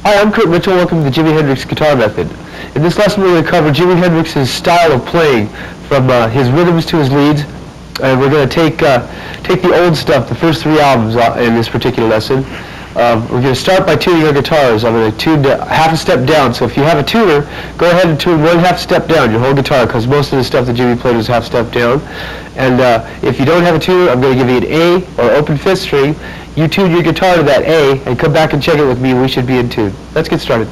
Hi, I'm Curt Mitchell. Welcome to the Jimi Hendrix Guitar Method. In this lesson we're going to cover Jimi Hendrix's style of playing, from his rhythms to his leads, and we're going to take the old stuff, the first 3 albums in this particular lesson. We're going to start by tuning our guitars. I'm going to tune half a step down, so if you have a tuner, go ahead and tune 1/2 step down your whole guitar, because most of the stuff that Jimi played was half step down. And if you don't have a tuner, I'm going to give you an A or open 5th string. You tune your guitar to that A and come back and check it with me. We should be in tune. Let's get started.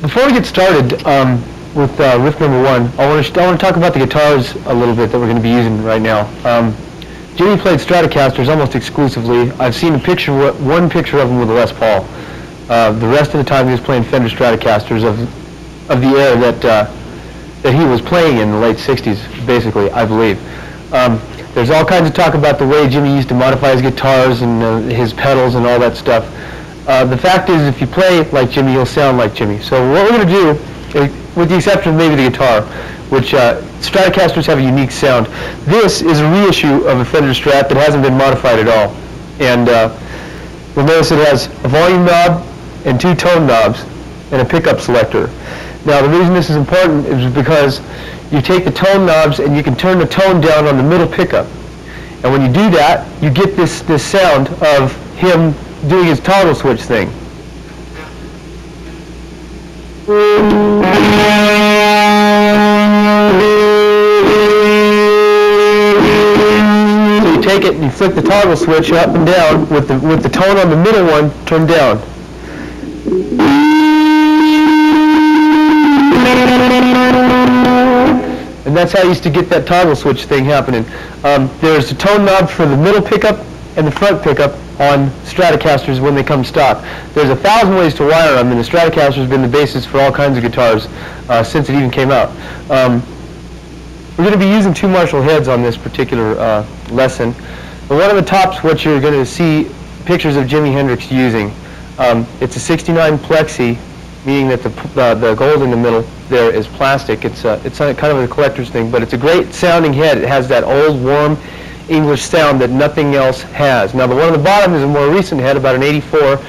Before we get started with riff number 1, I want to talk about the guitars a little bit that we're going to be using right now. Jimi played Stratocasters almost exclusively. I've seen one picture of him with a Les Paul. The rest of the time he was playing Fender Stratocasters of the era that he was playing in the late 60s, basically, I believe. There's all kinds of talk about the way Jimi used to modify his guitars and his pedals and all that stuff. The fact is, if you play like Jimi, you'll sound like Jimi. So what we're going to do, with the exception of maybe the guitar, which Stratocasters have a unique sound. This is a reissue of a Fender Strat that hasn't been modified at all. And you'll notice it has a volume knob and 2 tone knobs and a pickup selector. Now the reason this is important is because you take the tone knobs and you can turn the tone down on the middle pickup. And when you do that, you get this sound of him doing his toggle switch thing. Take it and you flick the toggle switch up and down with the tone on the middle one turned down. And that's how you used to get that toggle switch thing happening. There's a tone knob for the middle pickup and the front pickup on Stratocasters when they come stock. There's 1,000 ways to wire them, and the Stratocaster has been the basis for all kinds of guitars since it even came out. We're going to be using 2 Marshall heads on this particular lesson. And one of the tops, what you're going to see pictures of Jimi Hendrix using. It's a 69 plexi, meaning that the gold in the middle there is plastic. It's kind of a collector's thing, but it's a great sounding head. It has that old, warm English sound that nothing else has. Now the one on the bottom is a more recent head, about an 84.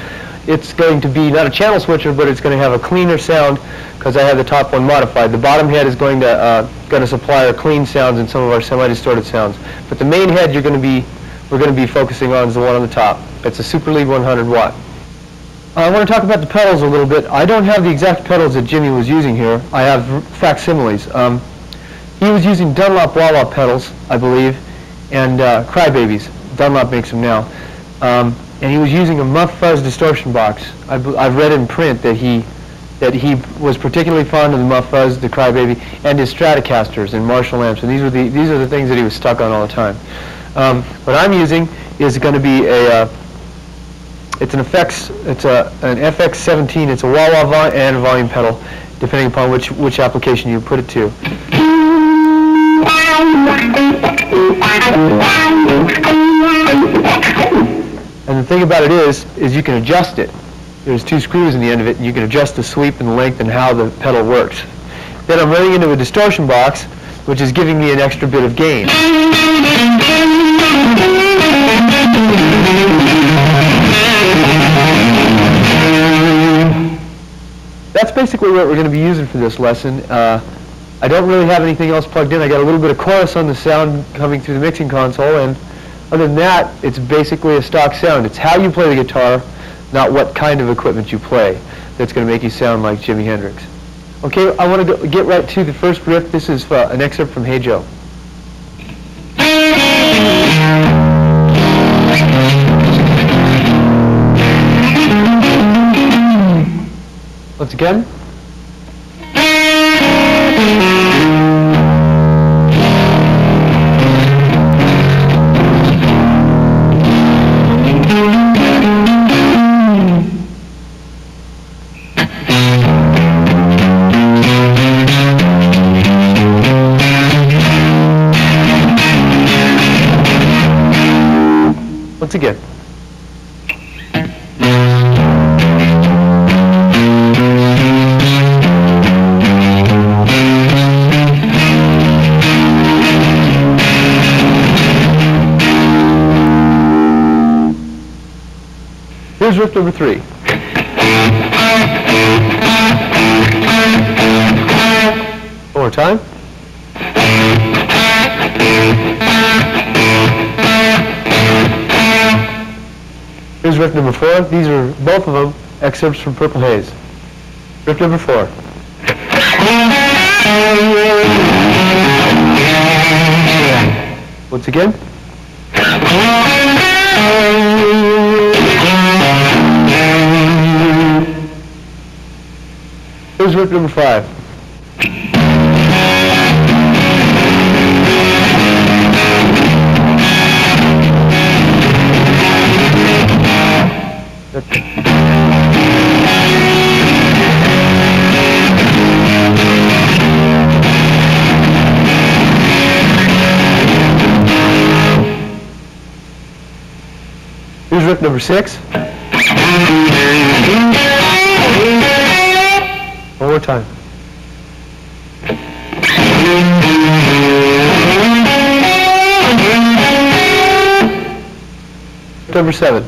It's going to be not a channel switcher, but it's going to have a cleaner sound because I have the top one modified. The bottom head is going to supply our clean sounds and some of our semi-distorted sounds. But the main head we're going to be focusing on is the one on the top. It's a Super Lead 100 watt. I want to talk about the pedals a little bit. I don't have the exact pedals that Jimi was using here. I have facsimiles. He was using Dunlop wah-wah pedals, I believe, and Crybabies. Dunlop makes them now. And he was using a muff fuzz distortion box. I've read in print that he was particularly fond of the muff fuzz, the Crybaby, and his Stratocasters and Marshall amps. And these are the things that he was stuck on all the time. What I'm using is going to be it's an FX17. It's a wah-wah and a volume pedal, depending upon which application you put it to. And the thing about it is you can adjust it. There's 2 screws in the end of it, and you can adjust the sweep and the length and how the pedal works. Then I'm running into a distortion box, which is giving me an extra bit of gain. that's basically what we're going to be using for this lesson. I don't really have anything else plugged in. I got a little bit of chorus on the sound coming through the mixing console, and other than that, it's basically a stock sound. It's how you play the guitar, not what kind of equipment you play, that's going to make you sound like Jimi Hendrix. Okay, I want to get right to the first riff. This is an excerpt from Hey Joe. Once again. Once again. Here's riff number 3. One more time. Here's riff number 4. These are both of them excerpts from Purple Haze. Riff number 4. Once again. Here's riff number 5. Here's riff number 6. One more time. Number 7.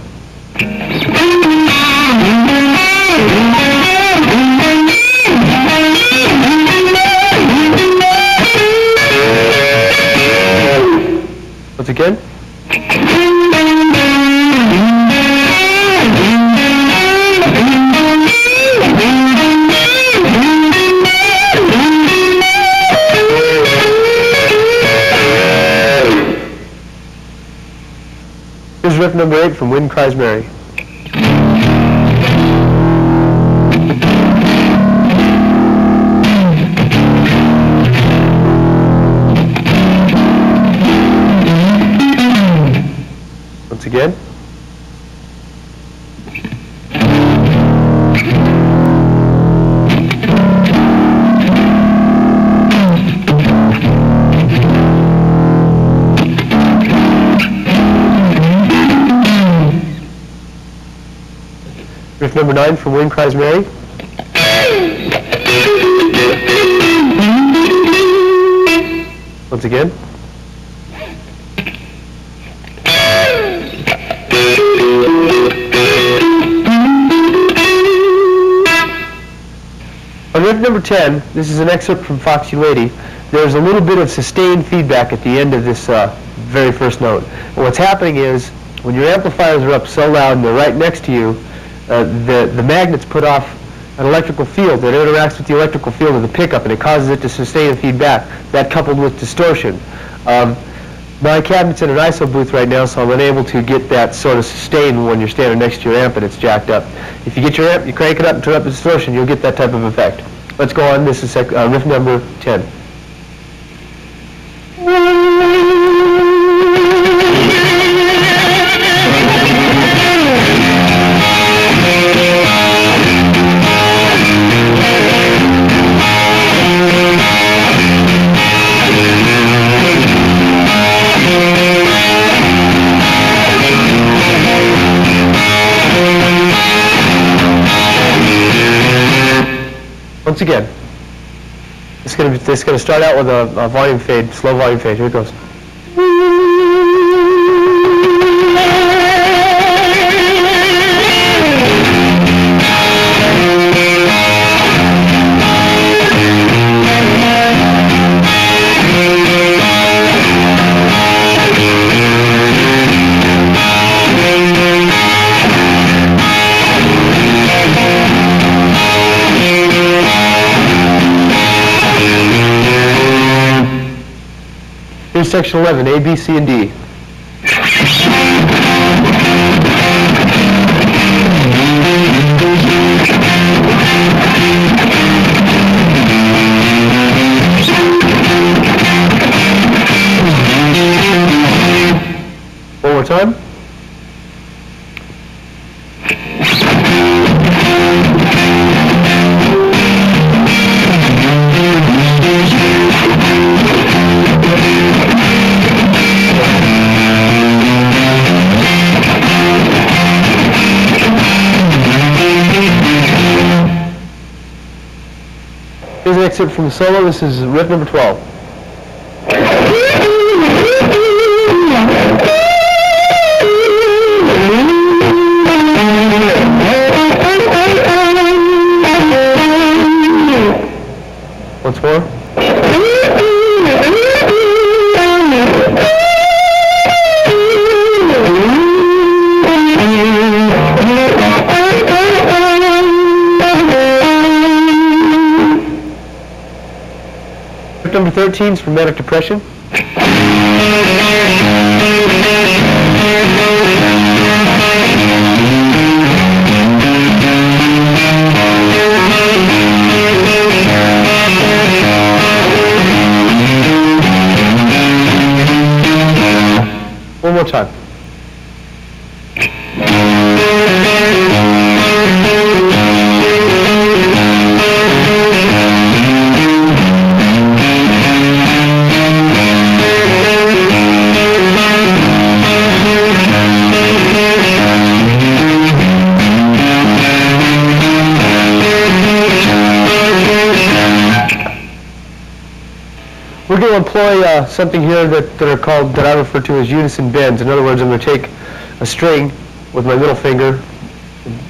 Once again. Here's riff number 8 from Wind Cries Mary. Once again. Riff number 9 from Wind Cries Mary. Once again. On riff number 10, this is an excerpt from Foxy Lady. There's a little bit of sustained feedback at the end of this very first note. And what's happening is, when your amplifiers are up so loud and they're right next to you, the magnets put off an electrical field that interacts with the electrical field of the pickup, and it causes it to sustain a feedback. That coupled with distortion. My cabinet's in an ISO booth right now, so I'm unable to get that sort of sustain when you're standing next to your amp and it's jacked up. If you get your amp, you crank it up and turn up the distortion, you'll get that type of effect. Let's go on. This is riff number 10. Once again, it's going to start out with a volume fade, slow volume fade. Here it goes. Here's section 11, A, B, C, and D. One more time. Here's an excerpt from the solo. This is riff number 12. Once more. Number 13 is for manic depression. One more time. We're going to employ something here that I refer to as unison bends. In other words, I'm going to take a string with my middle finger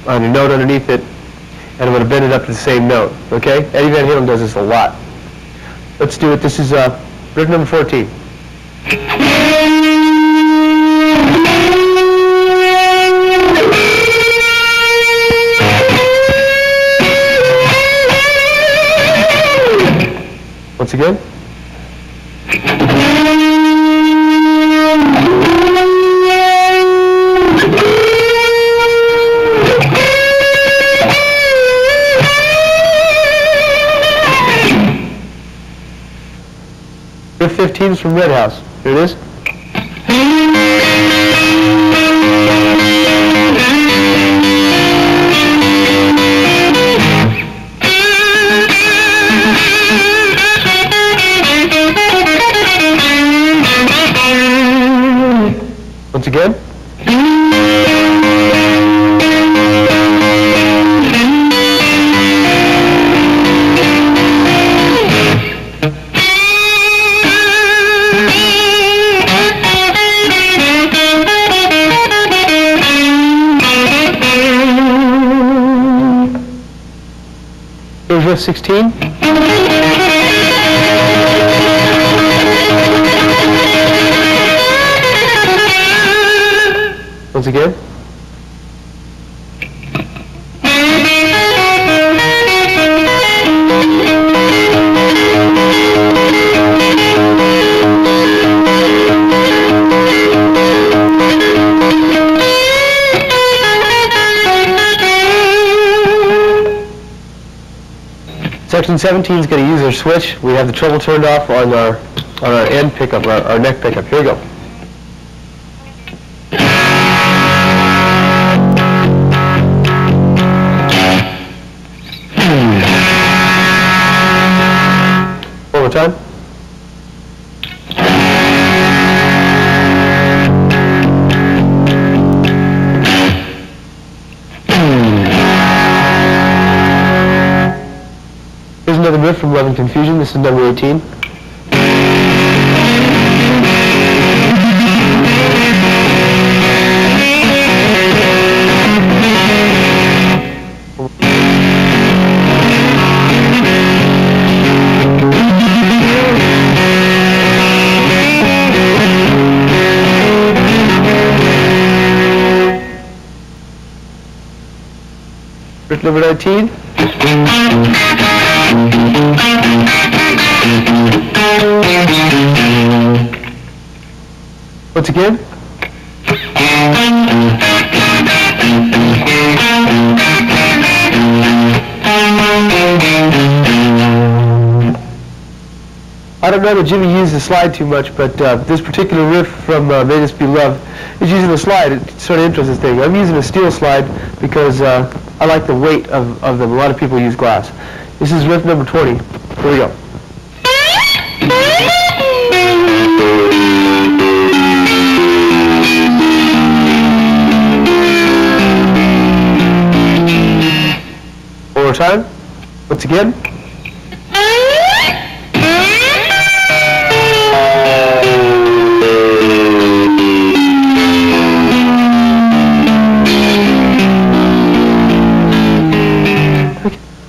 on a note underneath it, and I'm going to bend it up to the same note. Okay? Eddie Van Halen does this a lot. Let's do it. This is riff number 14. Once again. Riff 15 is from Red House. Here it is. Once again. Here's riff 16. Once again. Section 17 is going to use our switch. We have the treble turned off on our end pickup, our neck pickup. Here we go. One more time. Here's another riff from Love and Confusion. This is number 18. Riff number 19. Once again. I don't know that Jimmy used the slide too much, but this particular riff from May This Be Love is using a slide. It's sort of interesting thing. I'm using a steel slide because I like the weight of them. A lot of people use glass. This is riff number 20. Here we go. One more time. Once again.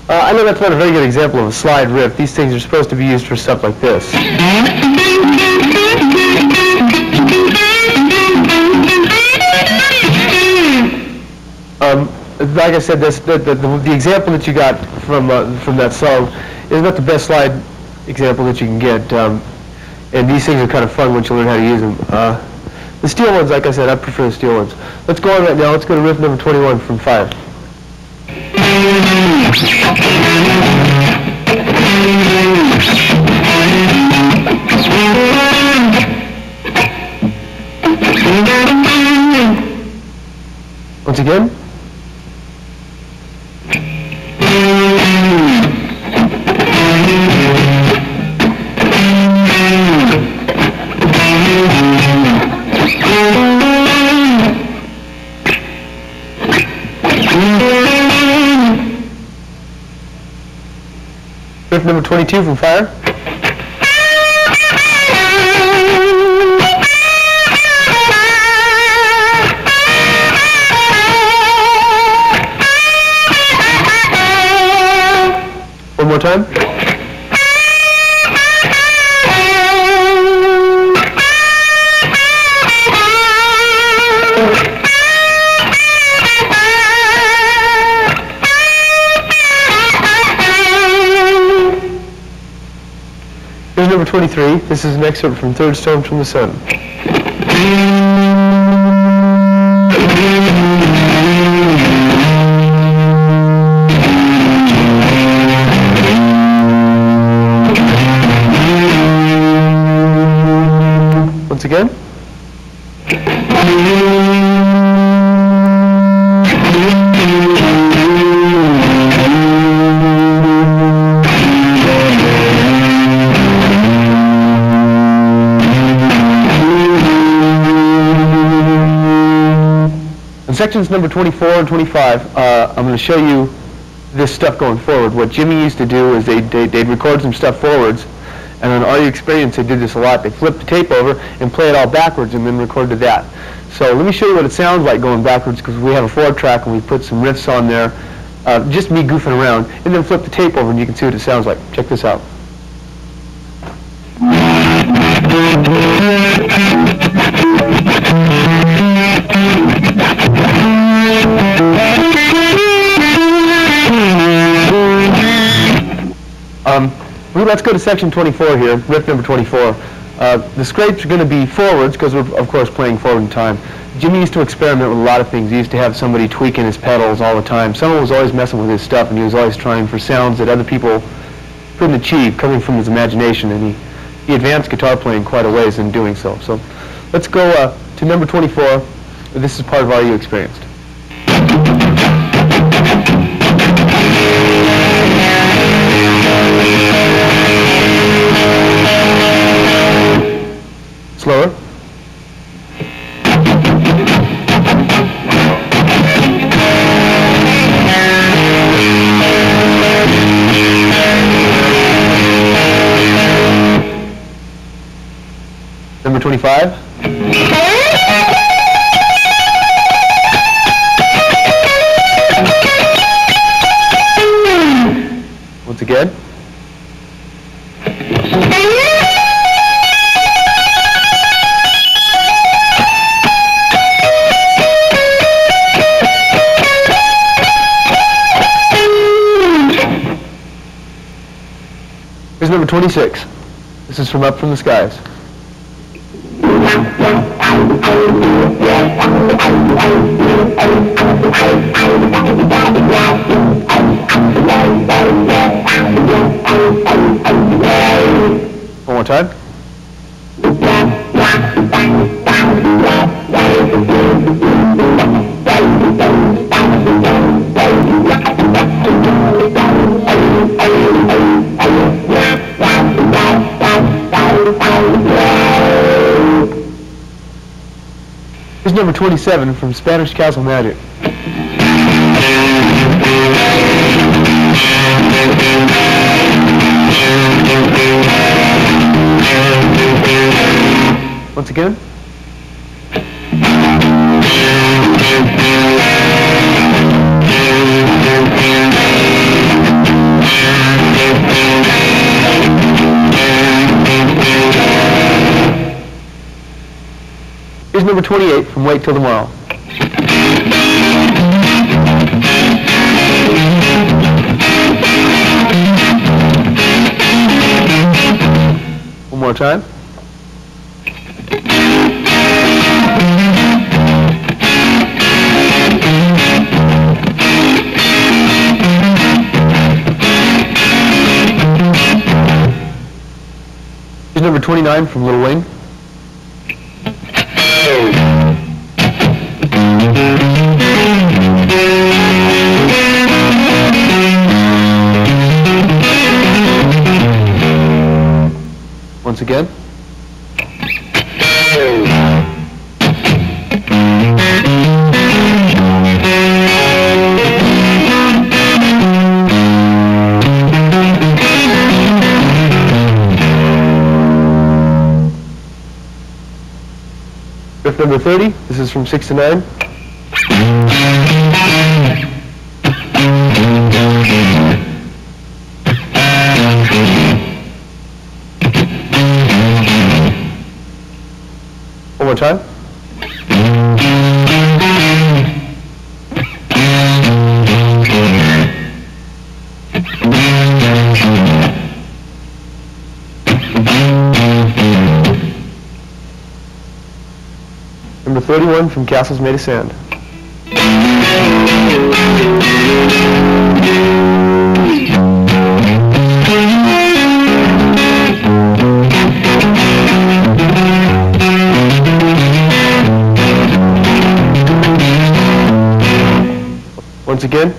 I know that's not a very good example of a slide riff. These things are supposed to be used for stuff like this. Like I said, the example that you got from that song is not the best slide example that you can get. And these things are kind of fun once you learn how to use them. The steel ones, like I said, I prefer the steel ones. Let's go on right now. Let's go to riff number 21 from Fire. Once again. Riff number 22 from Fire. One more time. Here's number 23. This is an excerpt from Third Stone from the Sun. Once again. In sections number 24 and 25, I'm going to show you this stuff going forward. What Jimmy used to do is they'd record some stuff forwards, and on Audio Experience they did this a lot. They flip the tape over and play it all backwards and then record to that. So let me show you what it sounds like going backwards, because we have a forward track and we put some riffs on there, just me goofing around, and then flip the tape over and you can see what it sounds like. Check this out. Let's go to section 24 here, riff number 24. The scrapes are going to be forwards because we're, of course, playing forward in time. Jimmy used to experiment with a lot of things. He used to have somebody tweaking his pedals all the time. Someone was always messing with his stuff, and he was always trying for sounds that other people couldn't achieve, coming from his imagination, and he advanced guitar playing quite a ways in doing so. So let's go to number 24. This is part of Audio Experienced. Slower. Number 25. Once again. Here's number 26. This is from Up from the Skies. One more time. Here's number 27 from Spanish Castle Magic. Once again. Here's number 28 from Wait Till Tomorrow. One more time. Here's number 29 from Little Wing. Once again. Riff number 30, this is from 6 to 9. One more time. Number 31 from Castles Made of Sand. Once again.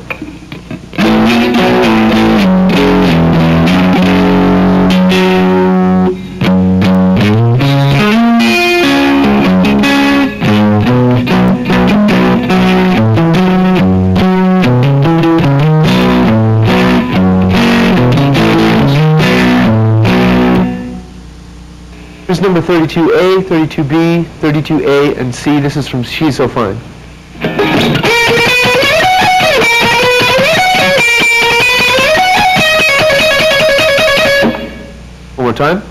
Here's number 32A, 32B, 32A, and C. This is from She's So Fine. One more time.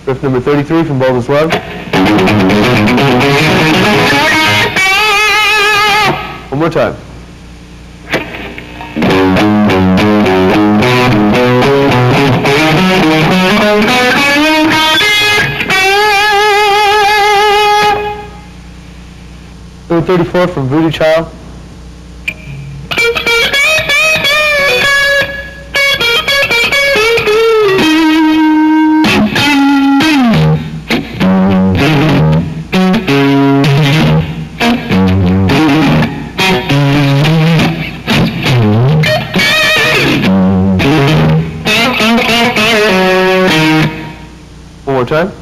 Riff number 33 from Bold as Love. One more time. Number 34 from Voodoo Child. One more time.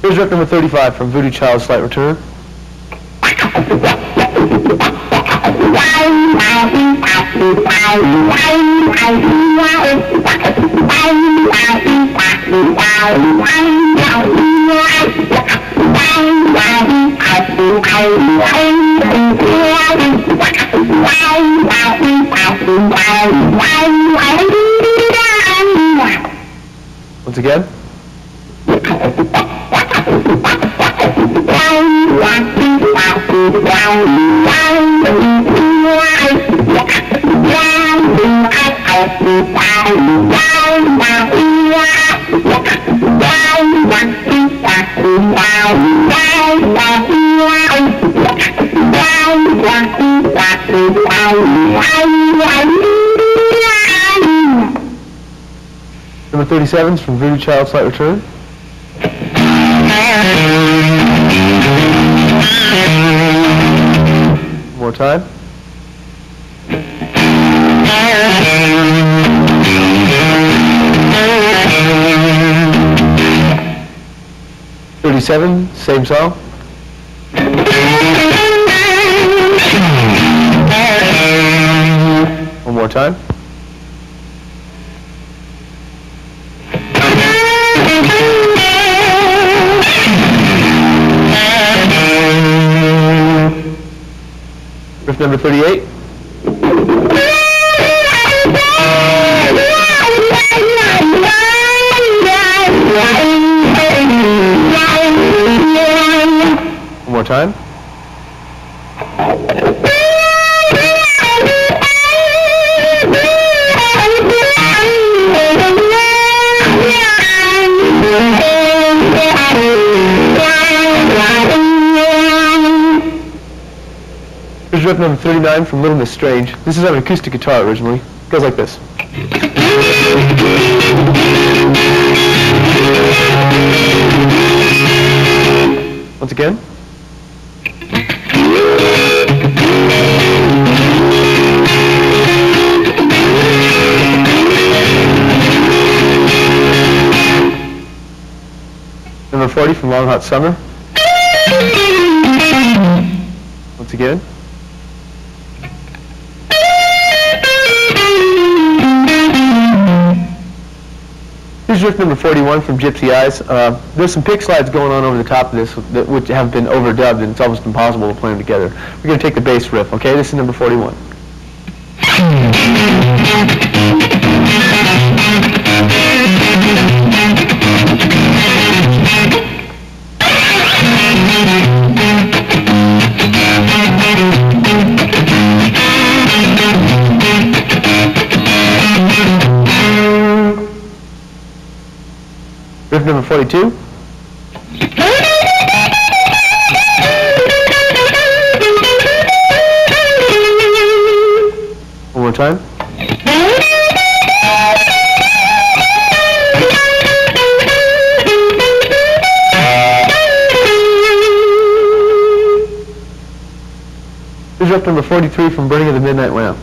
Here's riff number 35 from Voodoo Child's Slight Return. Once again. Number 37 is from Voodoo Child Slight Return. One more time. '37, same song. One more time. Riff number 38. One more time. Here's riff number 39 from Little Miss Strange. This is on an acoustic guitar originally. It goes like this. Once again. Number 40 from Long Hot Summer. Once again. Here's riff number 41 from Gypsy Eyes. There's some pick slides going on over the top of this which have been overdubbed, and it's almost impossible to play them together. We're going to take the bass riff, okay? This is number 41. Riff number 42. One more time. Here's riff number 43 from Burning of the Midnight Lamp.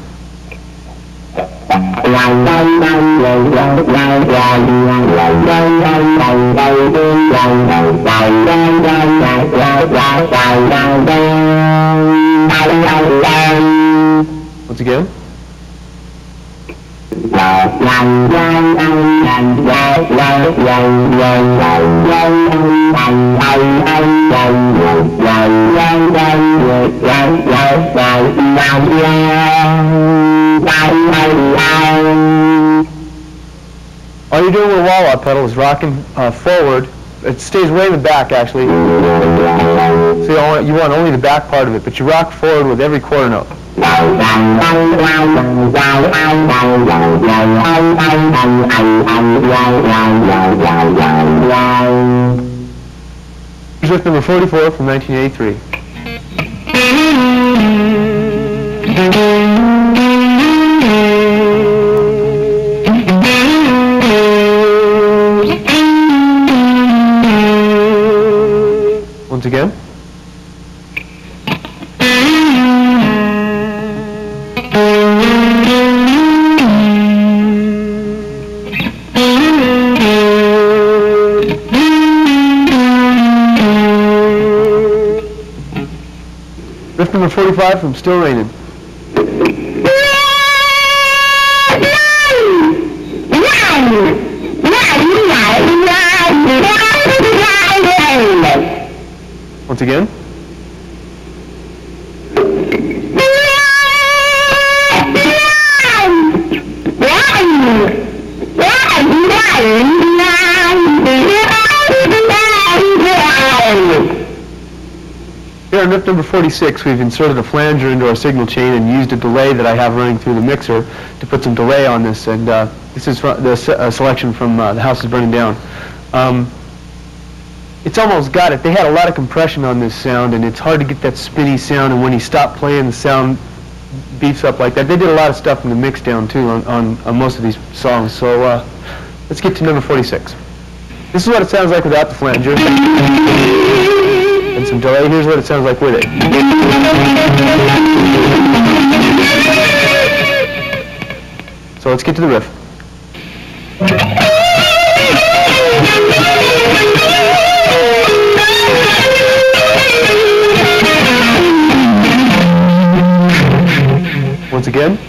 Once again. All you're doing with a wah-wah pedal is rocking forward. It stays way in the back, actually. So you want only the back part of it, but you rock forward with every quarter note. Here's riff number 44 from 1983. Once again. Riff number 45 from Still Raining. again. Here on riff number 46, we've inserted a flanger into our signal chain and used a delay that I have running through the mixer to put some delay on this. And this is the selection from The House is Burning Down. It's almost got it. They had a lot of compression on this sound, and it's hard to get that spinny sound. And when you stop playing, the sound beefs up like that. They did a lot of stuff in the mix down too on most of these songs. So let's get to number 46. This is what it sounds like without the flanger. And some delay. Here's what it sounds like with it. So let's get to the riff. Once again.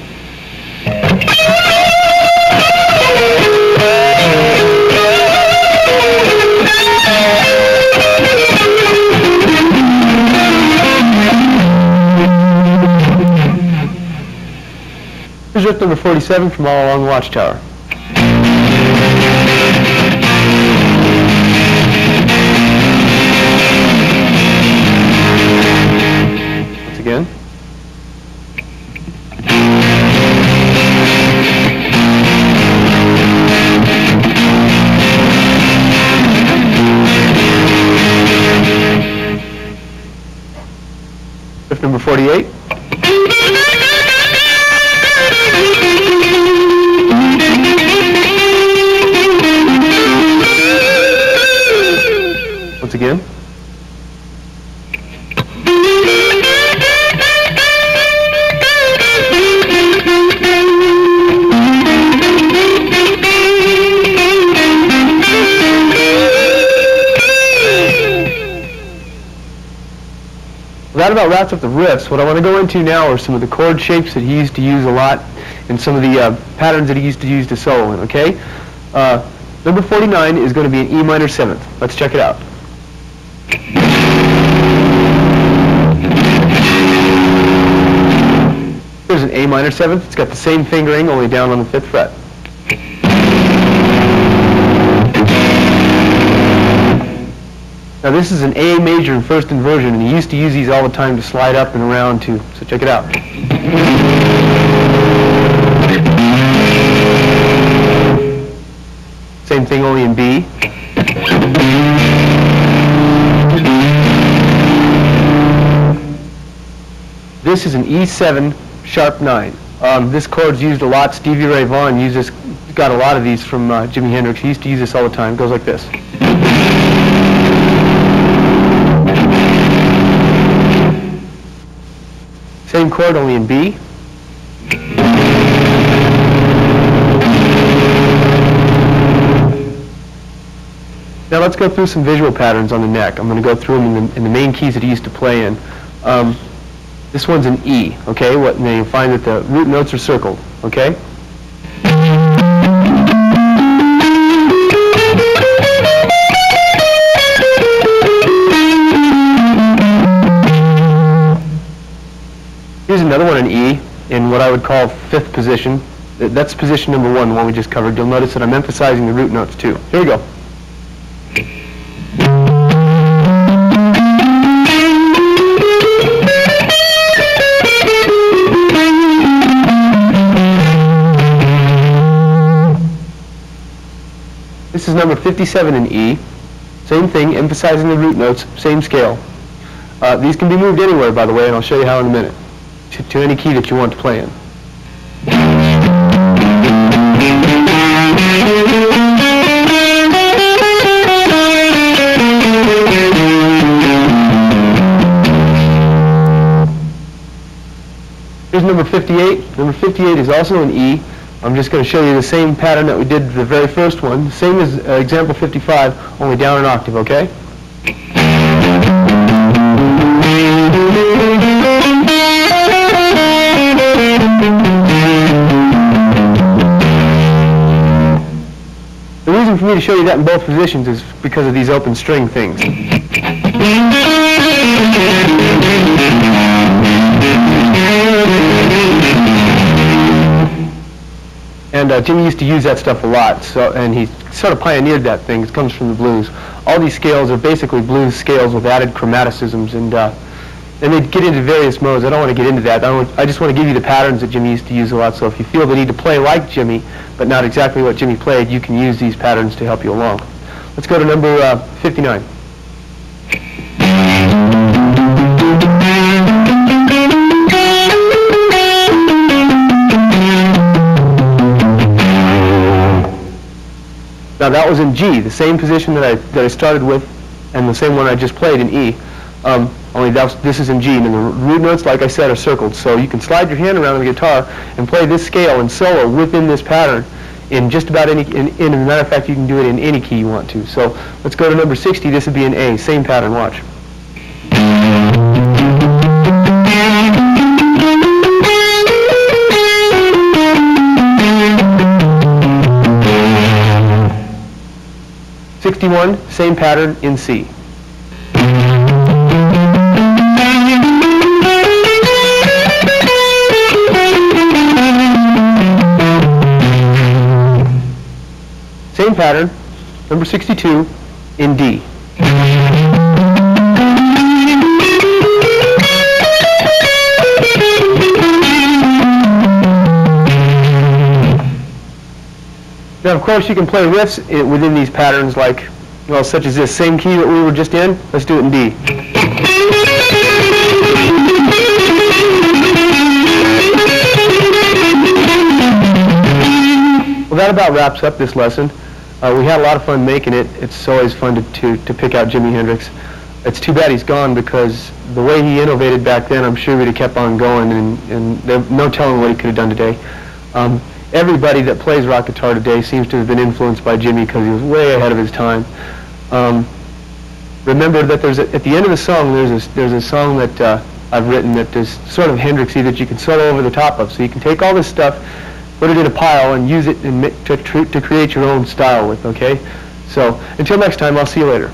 Here's riff number 47 from All Along the Watchtower. Once again. Riff number 48. Once again. Well, that about wraps up the riffs. What I want to go into now are some of the chord shapes that he used to use a lot and some of the patterns that he used to use to solo in, okay? Number 49 is going to be an E minor 7th. Let's check it out. Here's an A minor 7th. It's got the same fingering, only down on the 5th fret. Now this is an A major in first inversion, and he used to use these all the time to slide up and around too. So check it out. Same thing, only in B. This is an E7 sharp 9. This chord's used a lot. Stevie Ray Vaughan used this, got a lot of these from Jimi Hendrix. He used to use this all the time. It goes like this. Same chord, only in B. Now let's go through some visual patterns on the neck. I'm going to go through them in the main keys that he used to play in. This one's an E, okay? Now you find that the root notes are circled, okay? Here's another one in E, in what I would call 5th position. That's position number 1, the one we just covered. You'll notice that I'm emphasizing the root notes too. Here we go. This is number 57 in E. Same thing, emphasizing the root notes, same scale. These can be moved anywhere, by the way, and I'll show you how in a minute, to any key that you want to play in. Here's number 58. Number 58 is also in E. I'm just going to show you the same pattern that we did the very first one. Same as example 55, only down an octave, okay? The reason for me to show you that in both positions is because of these open string things. And Jimmy used to use that stuff a lot, and he sort of pioneered that thing. It comes from the blues. All these scales are basically blues scales with added chromaticisms, and they get into various modes. I don't want to get into that. I just want to give you the patterns that Jimmy used to use a lot, so if you feel the need to play like Jimmy, but not exactly what Jimmy played, you can use these patterns to help you along. Let's go to number 59. Now that was in G, the same position that I started with, and the same one I just played in E. Only this is in G, and the root notes, like I said, are circled. So you can slide your hand around the guitar and play this scale and solo within this pattern in just about any. As a matter of fact, you can do it in any key you want to. So let's go to number 60. This would be in A, same pattern. Watch. Same pattern in C. Same pattern, number 62, in D. Now, of course, you can play riffs within these patterns, like, well, such as this same key that we were just in. Let's do it in D. Well, that about wraps up this lesson. We had a lot of fun making it. It's always fun to pick out Jimi Hendrix. It's too bad he's gone, because the way he innovated back then, I'm sure we'd have kept on going, and there's no telling what he could have done today. Everybody that plays rock guitar today seems to have been influenced by Jimmy, because he was way ahead of his time. Remember that at the end of the song, there's a song that I've written that is sort of Hendrixy that you can solo over the top of. So you can take all this stuff, put it in a pile, and use it to create your own style with. Okay. So until next time, I'll see you later.